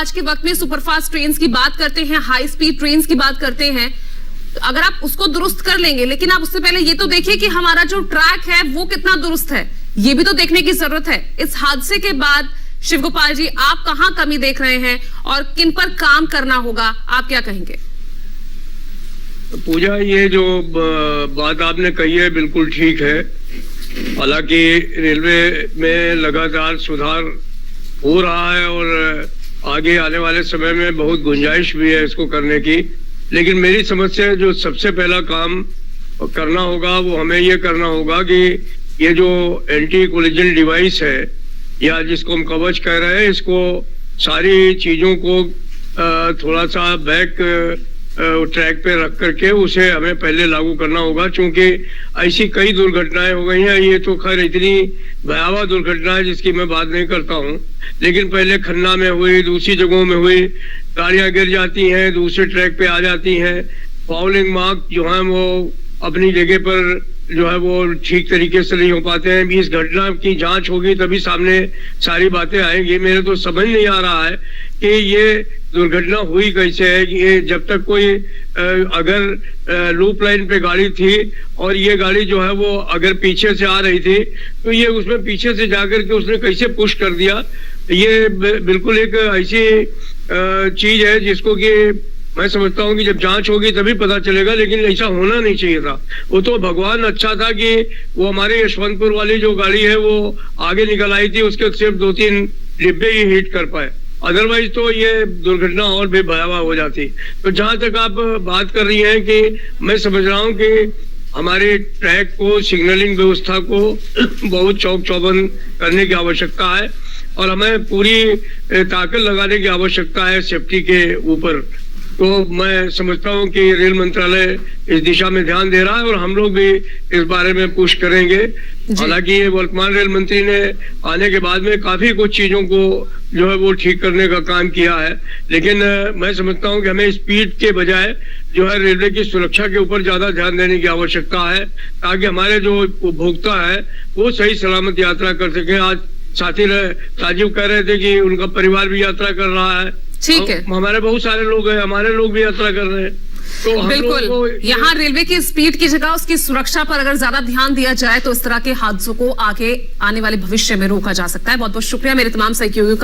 आज के वक्त में सुपरफास्ट ट्रेन की बात करते हैं, हाई स्पीड ट्रेन की बात करते हैं, तो अगर आप उसको दुरुस्त कर लेंगे, लेकिन आप उससे पहले ये तो देखिए कि हमारा जो ट्रैक है वो कितना दुरुस्त है, ये भी तो देखने की जरूरत है। इस हादसे के बाद शिव गोपाल जी, आप कहां कमी देख रहे हैं और किन पर काम करना होगा, आप क्या कहेंगे? पूजा, ये जो बात आपने कही है बिल्कुल ठीक है। हालांकि रेलवे में लगातार सुधार हो रहा है और आगे आने वाले समय में बहुत गुंजाइश भी है इसको करने की, लेकिन मेरी समझ से जो सबसे पहला काम करना होगा वो हमें ये करना होगा कि ये जो एंटी कोलिजन डिवाइस है या जिसको हम कवच कह रहे हैं, इसको सारी चीजों को थोड़ा सा बैक ट्रैक पे रख करके उसे हमें पहले लागू करना होगा, क्योंकि ऐसी कई दुर्घटनाएं हो गई हैं। ये तो खैर इतनी भयावह दुर्घटना है जिसकी मैं बात नहीं करता हूँ, लेकिन पहले खन्ना में हुई, दूसरी जगहों में हुई, गाड़ियां गिर जाती हैं, दूसरे ट्रैक पे आ जाती हैं, फाउलिंग मार्क जो है वो अपनी जगह पर जो है वो ठीक तरीके से नहीं हो पाते हैं। इस घटना की जांच होगी तभी सामने सारी बातें आएंगी। मेरे तो समझ नहीं आ रहा है कि ये दुर्घटना हुई कैसे है। ये जब तक कोई अगर लूप लाइन पे गाड़ी थी और ये गाड़ी जो है वो अगर पीछे से आ रही थी तो ये उसमें पीछे से जाकर के उसने कैसे पुश कर दिया, ये बिल्कुल एक ऐसी चीज है जिसको कि मैं समझता हूँ कि जब जांच होगी तभी पता चलेगा, लेकिन ऐसा होना नहीं चाहिए था। वो तो भगवान अच्छा था कि वो हमारे यशवंतपुर वाली जो गाड़ी है वो आगे निकल आई थी, उसके सिर्फ 2-3 डिब्बे ही हिट कर पाए, अदरवाइज तो ये दुर्घटना और भी भयावह हो जाती। तो जहां तक आप बात कर रही हैं कि मैं समझ रहा हूँ कि हमारे ट्रैक को, सिग्नलिंग व्यवस्था को बहुत चौक चौबंद करने की आवश्यकता है और हमें पूरी ताकत लगाने की आवश्यकता है सेफ्टी के ऊपर। तो मैं समझता हूं कि रेल मंत्रालय इस दिशा में ध्यान दे रहा है और हम लोग भी इस बारे में पुश करेंगे। हालांकि ये वर्तमान रेल मंत्री ने आने के बाद में काफी कुछ चीजों को जो है वो ठीक करने का काम किया है, लेकिन मैं समझता हूं कि हमें स्पीड के बजाय जो है रेलवे की सुरक्षा के ऊपर ज्यादा ध्यान देने की आवश्यकता है, ताकि हमारे जो उपभोक्ता है वो सही सलामत यात्रा कर सके। आज साथी राजीव कह रहे थे कि उनका परिवार भी यात्रा कर रहा है, ठीक है, हमारे बहुत सारे लोग हैं, हमारे लोग भी यात्रा कर रहे हैं। तो बिल्कुल यहाँ रेलवे की स्पीड की जगह उसकी सुरक्षा पर अगर ज्यादा ध्यान दिया जाए तो इस तरह के हादसों को आगे आने वाले भविष्य में रोका जा सकता है। बहुत बहुत शुक्रिया मेरे तमाम सहयोगियों का।